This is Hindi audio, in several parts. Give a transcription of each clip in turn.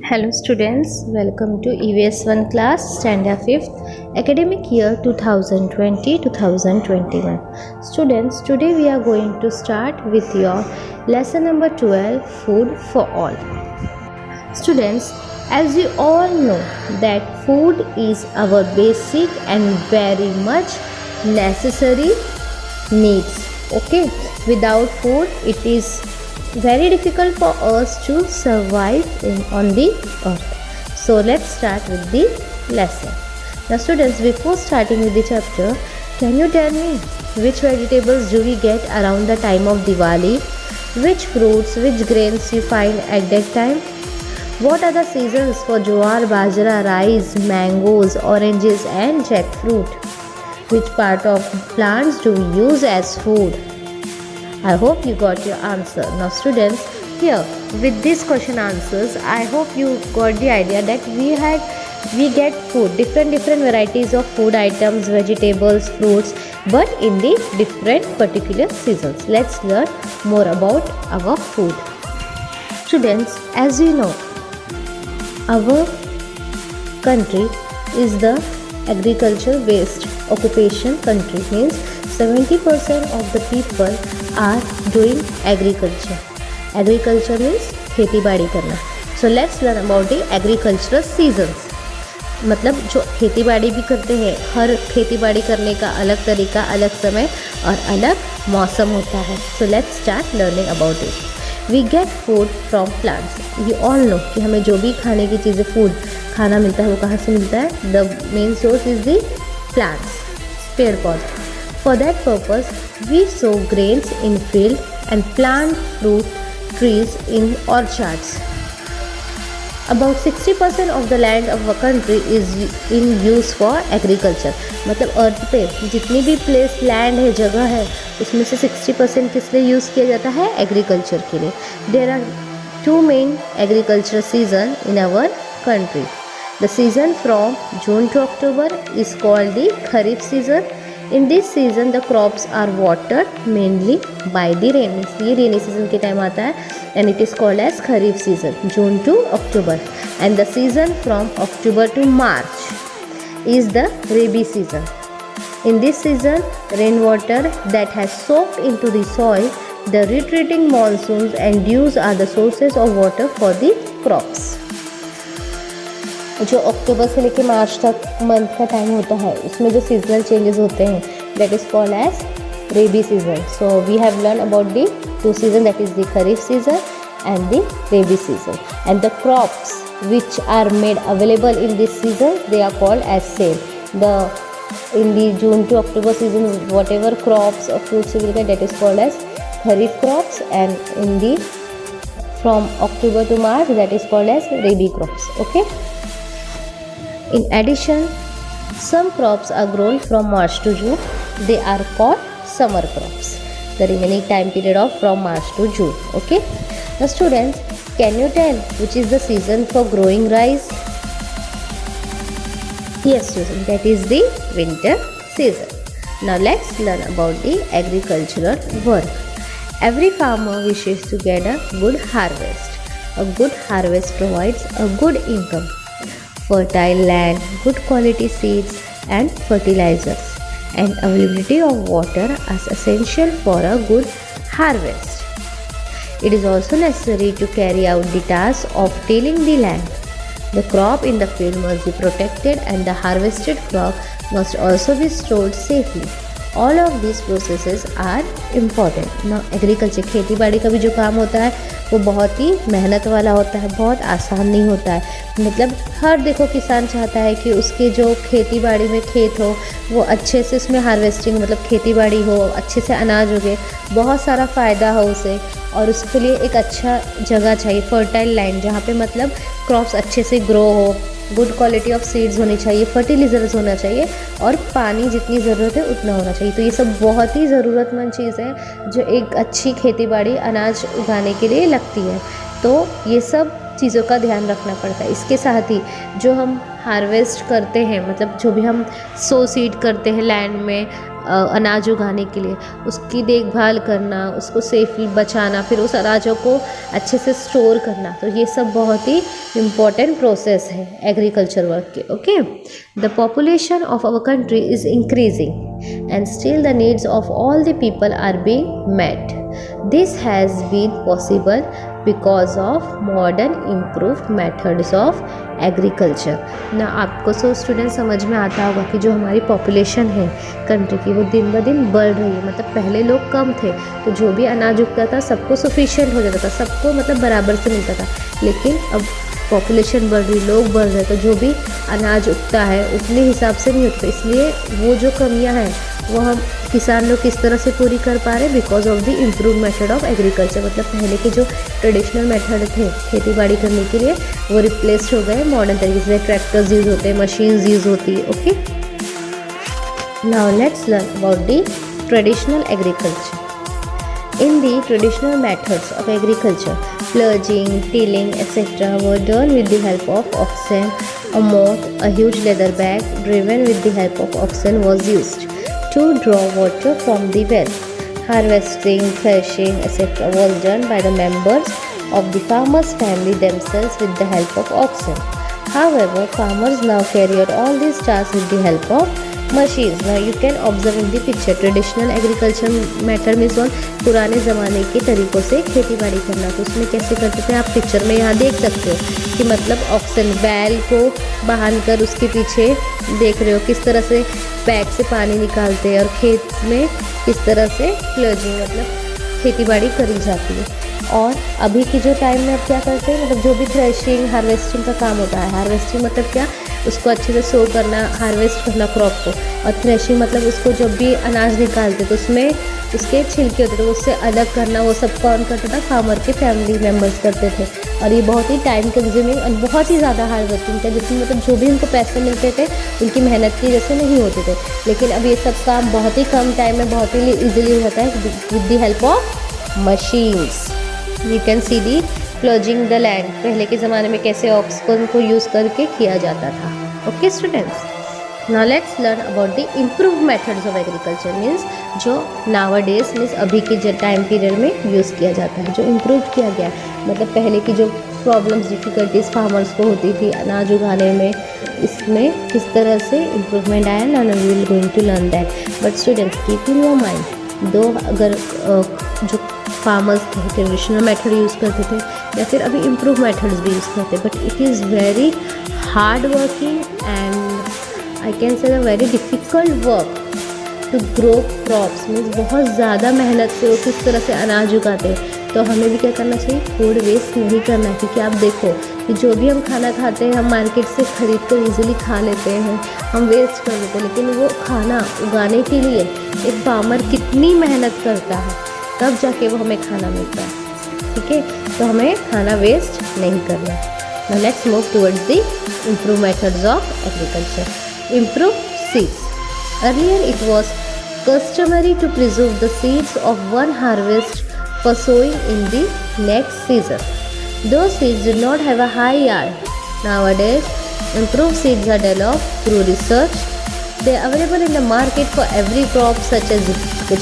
Hello students, welcome to EVS 1 class, standard 5th, academic year 2020-2021. Students, today we are going to start with your lesson number 12, Food for All. Students, as you all know that food is our basic and very much necessary needs. Okay, without food it is very difficult for us to survive on the earth. So let's start with the lesson. Now students, before starting with the chapter, can you tell me which vegetables do we get around the time of Diwali? Which fruits, which grains you find at that time? What are the seasons for jowar, bajra, rice, mangoes, oranges and jackfruit? Which part of plants do we use as food? I hope you got your answer. Now students, here with these question answers, I hope you got the idea that we get food, different varieties of food items, vegetables, fruits, but in the different particular seasons. Let's learn more about our food. Students, as you know, our country is the agriculture based occupation country, means 70% of the people are doing agriculture. Agriculture means खेती बाड़ी करना. So let's learn about the agricultural seasons. मतलब जो खेती बाड़ी भी करते हैं, हर खेती बाड़ी करने का अलग तरीका, अलग समय और अलग मौसम होता है. So let's start learning about it. We get food from plants. You all know कि हमें जो भी खाने की चीज़ें फूड खाना मिलता है वो कहाँ से मिलता है. The main source is the plants, पेड़ पौधे. For that purpose, we sow grains in field and plant fruit trees in orchards. About 60% of the land of our country is in use for agriculture. मतलब अर्थ पे जितनी भी प्लेस लैंड है, जगह है, उसमें से 60% किस लिए यूज़ किया जाता है? एग्रीकल्चर के लिए. There are two main agriculture season in our country. The season from June to October is called the Kharif season. In this season the crops are watered mainly by the rain. ये rainy season के टाइम आता है and it is called as Kharif season, June to October. And the season from October to March is the Rabi season. In this season, rainwater that has soaked into the soil, the retreating monsoons and dews are the sources of water for the crops. जो अक्टूबर से लेकर मार्च तक मंथ का टाइम होता है, उसमें जो सीजनल चेंजेस होते हैं, that is called as rabi season. So we have learn about the two season, that is the kharif season and the rabi season. And the crops which are made available in this season, they are called as same. In the June to October season, whatever crops or fruits you will get, that is called as kharif crops, and in the from October to March, that is called as rabi crops. Okay. In addition, some crops are grown from March to June. They are called summer crops. The remaining time period of from March to June. Okay. Now students, can you tell which is the season for growing rice? Yes students, that is the winter season. Now let's learn about the agricultural work. Every farmer wishes to get a good harvest. A good harvest provides a good income. Fertile land, good quality seeds and fertilizers, and availability of water are essential for a good harvest. It is also necessary to carry out the task of tilling the land. The crop in the field must be protected and the harvested crop must also be stored safely. All of these processes are important. Now agriculture, खेती बाड़ी का भी जो काम होता है वो बहुत ही मेहनत वाला होता है, बहुत आसान नहीं होता है. मतलब हर देखो किसान चाहता है कि उसके जो खेती बाड़ी में खेत हो वो अच्छे से उसमें हार्वेस्टिंग, मतलब खेती बाड़ी हो, अच्छे से अनाज उगे, बहुत सारा फ़ायदा हो उसे, और उसके लिए एक अच्छा जगह चाहिए, फर्टाइल लैंड, जहाँ पे मतलब क्रॉप्स अच्छे से ग्रो हो, गुड क्वालिटी ऑफ सीड्स होनी चाहिए, फर्टिलाइजर्स होना चाहिए और पानी जितनी ज़रूरत है उतना होना चाहिए. तो ये सब बहुत ही ज़रूरतमंद चीज़ है जो एक अच्छी खेती बाड़ी अनाज उगाने के लिए लगती है. तो ये सब चीज़ों का ध्यान रखना पड़ता है. इसके साथ ही जो हम हार्वेस्ट करते हैं, मतलब जो भी हम सो सीड करते हैं लैंड में, अनाज उगाने के लिए उसकी देखभाल करना, उसको सेफली बचाना, फिर उस अनाजों को अच्छे से स्टोर करना, तो ये सब बहुत ही इम्पॉर्टेंट प्रोसेस है एग्रीकल्चर वर्क के। Okay, the population of our country is increasing and still the needs of all the people are being met. This has been possible because of modern improved methods of agriculture. ना आपको सो स्टूडेंट समझ में आता होगा कि जो हमारी पॉपुलेशन है कंट्री की वो दिन ब दिन बढ़ रही है। मतलब पहले लोग कम थे तो जो भी अनाज उगता था सबको सफिशिएंट हो जाता था, सबको मतलब बराबर से मिलता था। लेकिन अब पॉपुलेशन बढ़ रही, लोग बढ़ रहे, तो जो भी अनाज उगता है उतने हिसाब से नहीं उगता। इसलिए वो जो कमियां हैं वो हम किसान लोग किस तरह से पूरी कर पा रहे हैं, because of the improve method of agriculture. मतलब पहले के जो ट्रेडिशनल मेथड थे खेती बाड़ी करने के लिए वो रिप्लेस हो गए मॉडर्न तरीके से। ट्रैक्टर्स यूज़ होते हैं, मशीन्स यूज़ होती है। Okay, now let's learn about the traditional agriculture. In the traditional methods of agriculture, ploughing, tilling, etc. were done with the help of oxen. A moat, a huge leather bag driven with the help of oxen, was used to draw water from the well. Harvesting, threshing, etc. was done by the members of the farmer's family themselves with the help of oxen. However, farmers now carry out all these tasks with the help of machines. Now you can observe in the picture. Traditional agriculture method means one पुराने ज़माने के तरीक़ों से खेती बाड़ी करना। तो उसमें कैसे करते थे आप पिक्चर में यहाँ देख सकते हो कि मतलब ऑक्सन बैल को बांध कर उसके पीछे देख रहे हो किस तरह से बैग से पानी निकालते हैं और खेत में किस तरह से प्लजिंग मतलब खेती बाड़ी करी जाती है। और अभी के जो टाइम में अब क्या करते हैं, मतलब जो भी थ्रेशिंग हार्वेस्टिंग का काम होता है। हार्वेस्टिंग मतलब क्या, उसको अच्छे से सो करना, हार्वेस्ट करना क्रॉप को। और थ्रेशिंग मतलब उसको जब भी अनाज निकालते तो उसमें उसके छिलके होते थे उससे अलग करना, वो सब कौन करता था, फार्मर के फैमिली मेम्बर्स करते थे। और ये बहुत ही टाइम कंज्यूमिंग और बहुत ही ज़्यादा हार्ड वर्किंग था, जिसमें मतलब जो भी उनको पैसे मिलते थे उनकी मेहनत की वजह से नहीं होते थे। लेकिन अब ये सब काम बहुत ही कम टाइम में बहुत ही ईजिली हो जाता है with the help of machines. You can see the ploughing the land. पहले के ज़माने में कैसे ऑक्सन को यूज़ करके किया जाता था। Okay students, now let's learn about the improve methods of agriculture. Means जो नावाडेज मीन्स अभी के टाइम पीरियड में यूज़ किया जाता है, जो इम्प्रूव किया गया है। मतलब पहले की जो प्रॉब्लम्स डिफ़िकल्टीज फार्मर्स को होती थी अनाज उगाने में, इसमें किस तरह से इम्प्रूवमेंट आया ना, we will going to learn that. But students keep in your mind, दो अगर जो फार्मर्स थे ट्रेडिशनल मेथड यूज़ करते थे या फिर अभी इम्प्रूव मेथड्स भी यूज़ करते, but it is very hard working and I can say very difficult work to grow crops. Means बहुत ज़्यादा मेहनत से वो किस तरह से अनाज उगाते हैं। तो हमें भी क्या करना चाहिए, फूड वेस्ट नहीं करना। क्योंकि आप देखो कि जो भी हम खाना खाते हैं हम मार्केट से ख़रीद कर ईजिली खा लेते हैं, हम वेस्ट कर देते हैं। लेकिन वो खाना उगाने के लिए एक फार्मर कितनी मेहनत करता है, तब जाके वो हमें खाना मिलता है। ठीक है, तो हमें खाना वेस्ट नहीं करना। Now let's move towards the improved methods of agriculture. Improve seeds. Earlier it was customary to preserve the seeds of one harvest for sowing in the next season. Those seeds did not have a high yield. Nowadays, improved seeds are developed through research. They are available in the market for every crop such as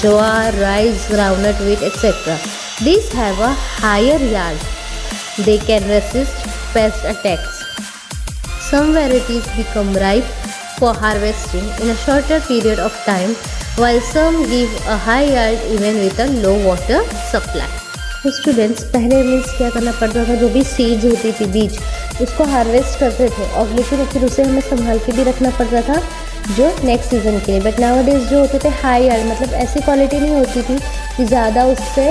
jowar, rice, groundnut, wheat, etc. These have a higher yield. They can resist pest attacks. Some varieties become ripe for harvesting in a shorter period of time, while some give a high yield even with a low water supply. तो स्टूडेंट्स पहले मीन्स क्या करना पड़ता था, जो भी सीड्स होती थी बीज उसको हार्वेस्ट करते थे और लेकिन फिर उसे हमें संभाल के भी रखना पड़ता था जो नेक्स्ट सीज़न के लिए। बट नाउअडेज जो होते थे हाई यार्ड, मतलब ऐसी क्वालिटी नहीं होती थी कि ज़्यादा उससे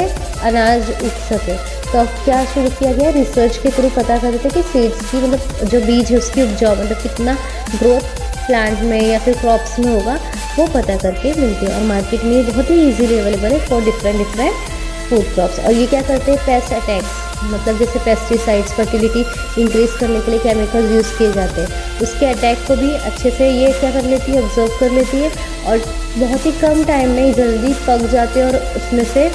अनाज उग सके। तो अब क्या शुरू किया गया, रिसर्च के थ्रू पता करते थे कि सीड्स की मतलब जो बीज है उसकी उपजाऊ मतलब कितना ग्रोथ प्लांट में या फिर क्रॉप्स में होगा वो पता करके मिलती है। और मार्केट में ये बहुत ही ईजीली अवेलेबल है फॉर डिफरेंट फूड क्रॉप्स। और ये क्या करते हैं, पेस्ट अटैक्स, मतलब जैसे पेस्टिसाइड्स फर्टिलिटी इंक्रीज़ करने के लिए केमिकल्स यूज़ किए जाते हैं, उसके अटैक को भी अच्छे से ये क्या कर लेती है, ऑब्जर्व कर लेती है और बहुत ही कम टाइम में जल्दी पक जाते हैं और उसमें से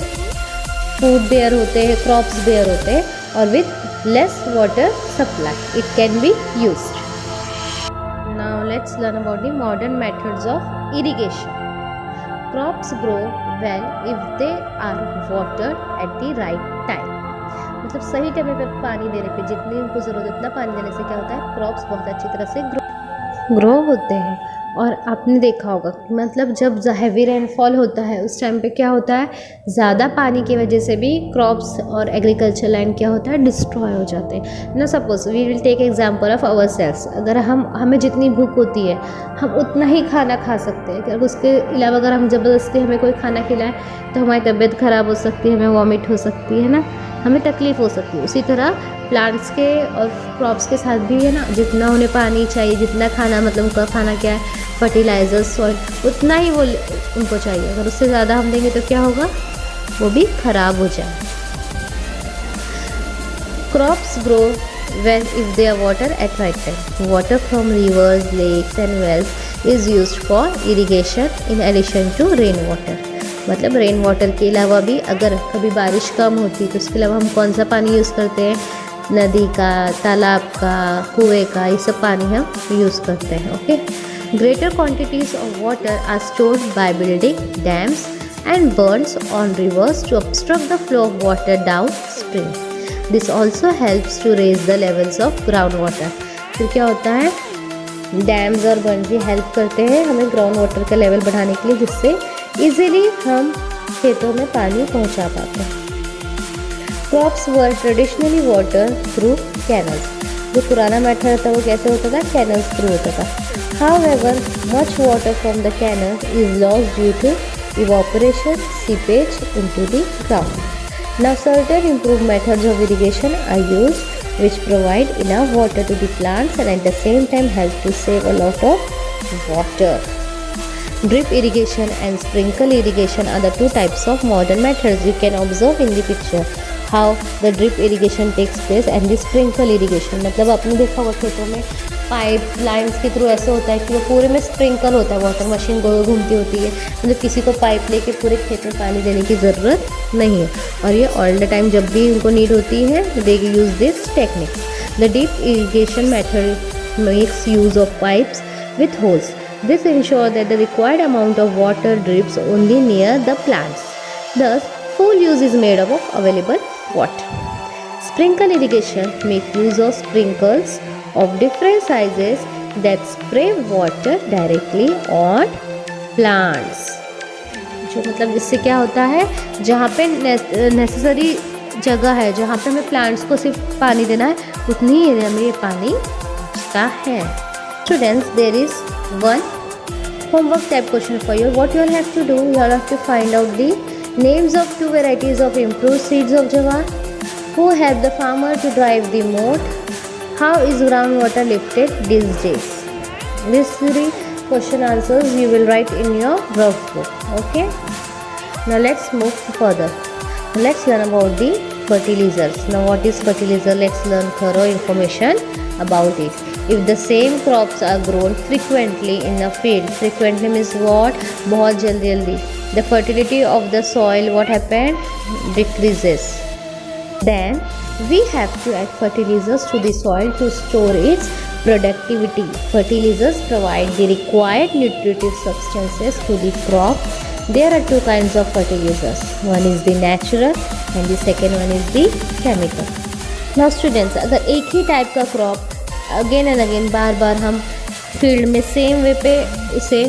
फूड बेयर होते हैं, क्रॉप्स बेयर होते हैं और with less water supply it can be used. Now let's learn about the modern methods of irrigation. Crops grow well if they are watered at the right time. मतलब सही टाइम पे पानी देने पे, जितनी उनको ज़रूरत है उतना पानी देने से क्या होता है, क्रॉप्स बहुत अच्छी तरह से ग्रो होते हैं। और आपने देखा होगा मतलब जब हैवी रेनफॉल होता है उस टाइम पे क्या होता है, ज़्यादा पानी की वजह से भी क्रॉप्स और एग्रीकल्चर लैंड क्या होता है, डिस्ट्रॉय हो जाते हैं ना। Suppose we will take example of our cells. अगर हमें जितनी भूख होती है हम उतना ही खाना खा सकते हैं। अगर उसके अलावा अगर हम ज़बरदस्ती हमें कोई खाना खिलाए तो हमारी तबीयत ख़राब हो सकती है, हमें वॉमिट हो सकती है ना, हमें तकलीफ़ हो सकती है। उसी तरह प्लांट्स के और क्रॉप्स के साथ भी है ना, जितना उन्हें पानी चाहिए, जितना खाना, मतलब उनका खाना क्या है, फर्टिलाइजर्स, सॉइल, उतना ही वो उनको चाहिए। अगर उससे ज़्यादा हम देंगे तो क्या होगा, वो भी ख़राब हो जाए। Crops grow when if they are water at right time. Water from rivers, lakes and wells is used for irrigation in addition to rain water. मतलब रेन वाटर के अलावा भी अगर कभी बारिश कम होती तो उसके अलावा हम कौन सा पानी यूज़ करते हैं, नदी का, तालाब का, कुएं का, ये सब पानी हम यूज़ करते हैं। Okay, greater quantities of water are stored by building dams and burns on rivers to obstruct the flow of water downstream. This also helps to raise the levels of ground water. फिर क्या होता है, डैम्स और बर्न भी हेल्प करते हैं हमें ग्राउंड वाटर का लेवल बढ़ाने के लिए, जिससे इजीली हम खेतों में पानी पहुंचा पाते हैं। क्रॉप्स वर ट्रेडिशनली वाटर थ्रू कैनल्स। जो पुराना मेथड था वो कैसे होता था, कैनल्स थ्रू होता था। However much water from the canal is lost due to evaporation, seepage into the ground. Now certain improved methods of irrigation are used which provide enough water to the plants and at the same time help to save a lot of water. Drip irrigation and sprinkle irrigation are the two types of modern methods. You can observe in the picture how the drip irrigation takes place and the sprinkle irrigation. मतलब आपने देखा होगा खेतों में पाइप लाइन्स के थ्रू ऐसे होता है कि वो पूरे में स्प्रिंकल होता है, वाटर मशीन गोल घूमती होती है, मतलब किसी को पाइप लेके पूरे खेत में पानी देने की ज़रूरत नहीं है। और ये ऑल द टाइम जब भी उनको नीड होती है they use this technique. The deep irrigation method makes use of pipes with holes. This ensures that the required amount of water drips only near the plants. Thus, full use is made up of available water. Sprinkle irrigation makes use of sprinkles of different sizes that spray water directly on plants. जो मतलब इससे क्या होता है, जहाँ पे नेसेसरी जगह है, जहाँ पे हमें प्लांट्स को सिर्फ पानी देना है, उतनी ही एरिया में ये पानी बचता है. Students, there is one homework type question for you. What you all have to do, you all have to find out the names of two varieties of improved seeds of jawar. Who helped the farmer to drive the moat? How is groundwater lifted these days? These three question answers you will write in your rough book. Okay. Now let's move further. Let's learn about the fertilizers. Now what is fertilizer? Let's learn thorough information about it. If the same crops are grown frequently in a field, frequently means what? बहुत जल्दी. The fertility of the soil, what happened? Decreases. Then we have to add fertilizers to the soil to store its productivity. Fertilizers provide the required nutritive substances to the crop. There are two kinds of fertilizers. One is the natural and the second one is the chemical. Now students, अगर एक ही टाइप का क्रॉप अगेन एंड अगेन बार बार हम फील्ड में सेम वे पे उसे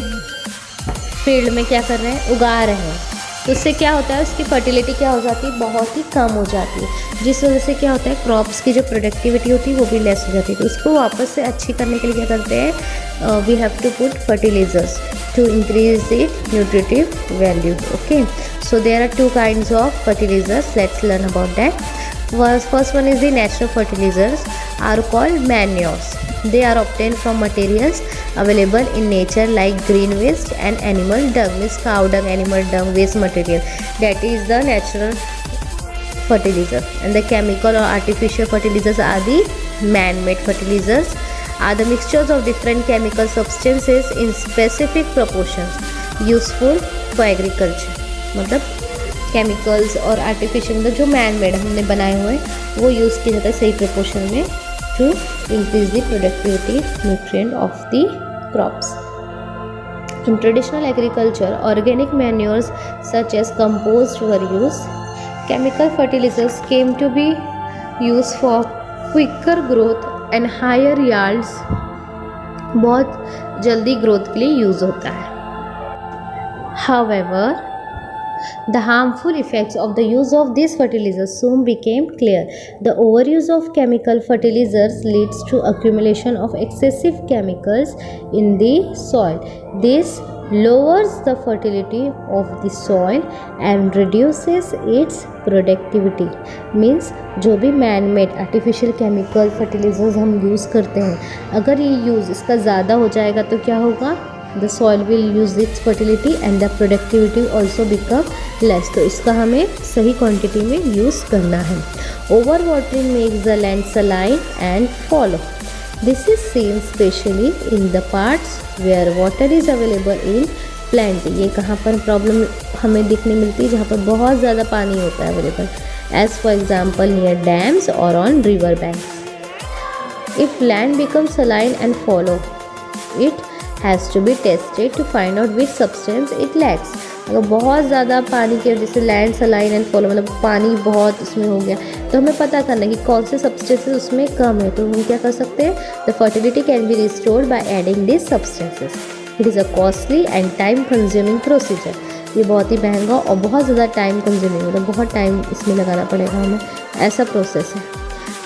फील्ड में क्या कर रहे हैं, उगा रहे हैं, तो उससे क्या होता है, उसकी फर्टिलिटी क्या हो जाती है, बहुत ही कम हो जाती है, जिस वजह से क्या होता है, क्रॉप्स की जो प्रोडक्टिविटी होती है वो भी लेस हो जाती है. तो उसको वापस से अच्छी करने के लिए क्या करते हैं, we have to put fertilizers to increase its nutritive value. Okay, so there are two kinds of fertilizers. Let's learn about that. First one is the natural fertilizers are called manures. They are obtained from materials available in nature like green waste and animal dung, means cow dung, animal dung, waste material. That is the natural fertilizer. And the chemical or artificial fertilizers are the man-made fertilizers. Are the mixtures of different chemical substances in specific proportions useful for agriculture. मतलब केमिकल्स और आर्टिफिशियल जो मैन मेड हमने बनाए हुए वो यूज़ किया जाता है सही प्रोपोर्शन में to increase the productivity nutrient of the crops. In traditional agriculture, organic manures such as compost were used. Chemical fertilizers came to be used for quicker growth and higher yields. बहुत जल्दी ग्रोथ के लिए यूज़ होता है. However, the harmful effects of the use of these fertilizers soon became clear. The overuse of chemical fertilizers leads to accumulation of excessive chemicals in the soil. This lowers the fertility of the soil and reduces its productivity. Means जो भी man made artificial chemical fertilizers हम यूज़ करते हैं, अगर ये यूज़ इसका ज़्यादा हो जाएगा तो क्या होगा? The soil will lose its fertility and the productivity also become less. तो इसका हमें सही क्वांटिटी में यूज़ करना है. Overwatering makes the land saline and fallow. This is seen especially in the parts where water is available in plenty. ये कहाँ पर प्रॉब्लम हमें दिखने मिलती है? जहाँ पर बहुत ज़्यादा पानी होता है available. As for example near dams or on river banks. If land becomes saline and fallow, it has to be tested to find out which substance it lacks. अगर बहुत ज़्यादा पानी की वजह से लैंड सलाइन एंड फॉलो मतलब पानी बहुत उसमें हो गया तो हमें पता करना है कि कौन से सब्सटेंसेस उसमें कम है. तो हम क्या कर सकते हैं? The fertility can be restored by adding this substances. It is a costly and time consuming procedure. ये बहुत ही महंगा और बहुत ज़्यादा टाइम कंज्यूमिंग मतलब बहुत टाइम इसमें लगाना पड़ेगा हमें, ऐसा प्रोसेस है.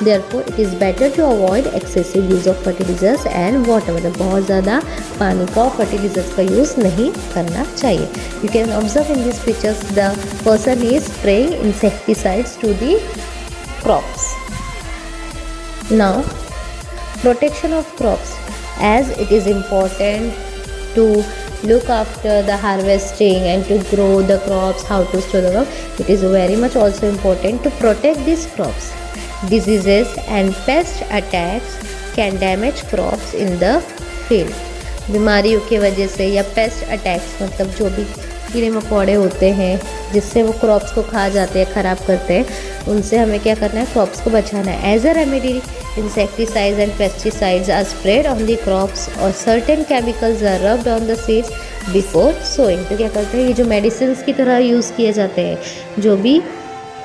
Therefore, it is better to avoid excessive use of fertilizers and water. मतलब बहुत ज़्यादा पानी का और fertilizers का यूज़ नहीं करना चाहिए. You can observe in these pictures the person is spraying insecticides to the crops. Now, protection of crops, as it is important to look after the harvesting and to grow the crops, how to store the crop. It is very much also important to protect these crops. Diseases and pest attacks can damage crops in the field. बीमारियों की वजह से या पेस्ट अटैक्स मतलब जो भी कीड़े मकोड़े होते हैं जिससे वो क्रॉप्स को खा जाते हैं, ख़राब करते हैं, उनसे हमें क्या करना है? क्रॉप्स को बचाना है. As a remedy insecticides and pesticides are sprayed on the crops or certain chemicals are rubbed on the seeds before sowing. तो क्या करते हैं? ये जो मेडिसिन की तरह यूज़ किए जाते हैं जो भी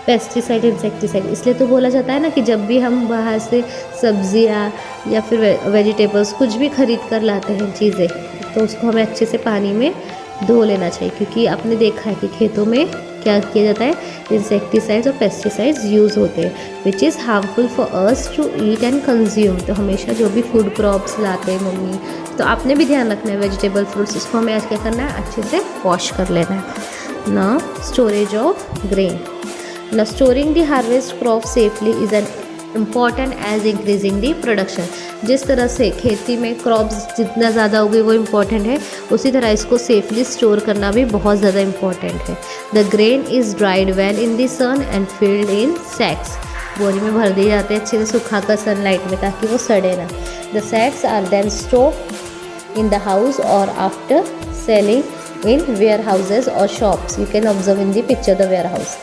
पेस्टिसाइड इंसेक्टिसाइड, इसलिए तो बोला जाता है ना कि जब भी हम बाहर से सब्जियां या फिर वेजिटेबल्स कुछ भी ख़रीद कर लाते हैं चीज़ें तो उसको हमें अच्छे से पानी में धो लेना चाहिए. क्योंकि आपने देखा है कि खेतों में क्या किया जाता है? इंसेक्टिसाइड्स और पेस्टिसाइड्स यूज़ होते हैं which is harmful for us to eat and consume. तो हमेशा जो भी फूड क्रॉप्स लाते हैं मम्मी, तो आपने भी ध्यान रखना है वेजिटेबल फ्रूट्स, इसको हमें आज क्या करना है? अच्छे से वॉश कर लेना है. ना storage of grain. Now storing the harvest crop safely is an important as increasing the production. जिस तरह से खेती में क्रॉप्स जितना ज़्यादा होगी वो इम्पॉर्टेंट है, उसी तरह इसको सेफली स्टोर करना भी बहुत ज़्यादा इम्पॉर्टेंट है. The grain is dried well in the sun and filled in sacks. बोरी में भर दिए जाते हैं अच्छे से सुखा कर सनलाइट में ताकि वो सड़े ना. The sacks are then store in the house और after selling in warehouses और shops. You can observe in the picture the warehouse.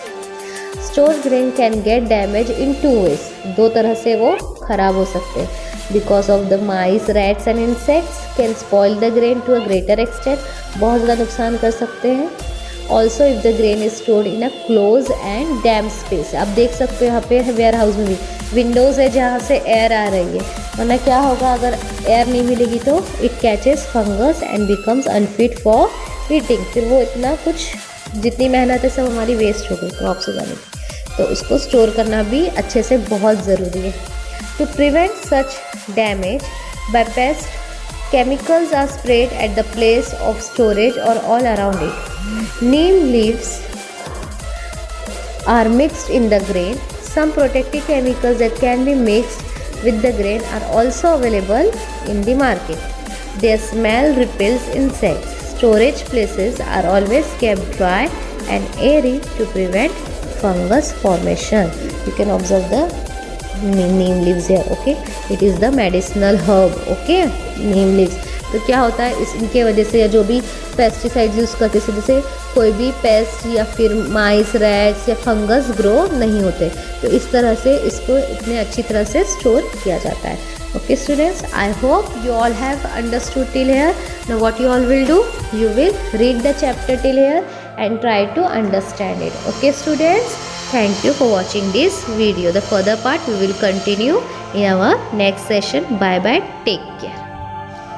Store grain can get damage in 2 ways. 2 तरह से वो ख़राब हो सकते हैं. Because of the mice, rats and insects can spoil the grain to a greater extent. बहुत ज़्यादा नुकसान कर सकते हैं. Also if the grain is stored in a close and damp space. आप देख सकते हो यहाँ पे वेयर हाउस में भी विंडोज़ है जहाँ से एयर आ रही है, वरना क्या होगा अगर एयर नहीं मिलेगी तो it catches fungus and becomes unfit for eating. फिर वो इतना कुछ जितनी मेहनत है सब हमारी वेस्ट हो गई क्रॉप्स उगाने की. तो इसको स्टोर करना भी अच्छे से बहुत ज़रूरी है. To prevent such damage by pest, chemicals are spread at the place of storage और all around it. Neem leaves are mixed in the grain. Some protective chemicals that can be mixed with the grain are also available in the market. Their smell repels insects. Storage places are always kept dry and airy to prevent fungus formation. You can observe the neem leaves here. Okay, it is the medicinal herb. Okay, neem leaves. तो क्या होता है इनके वजह से या जो भी पेस्टिसाइड्स यूज़ करते हैं जैसे कोई भी पेस्ट या फिर माइस, रैट्स या फंगस ग्रो नहीं होते. तो इस तरह से इसको इतने अच्छी तरह से स्टोर किया जाता है. Okay students, I hope you all have understood till here. Now what you all will do, you will read the chapter till here and try to understand it. Okay students, thank you for watching this video. The further part we will continue in our next session. Bye bye, take care.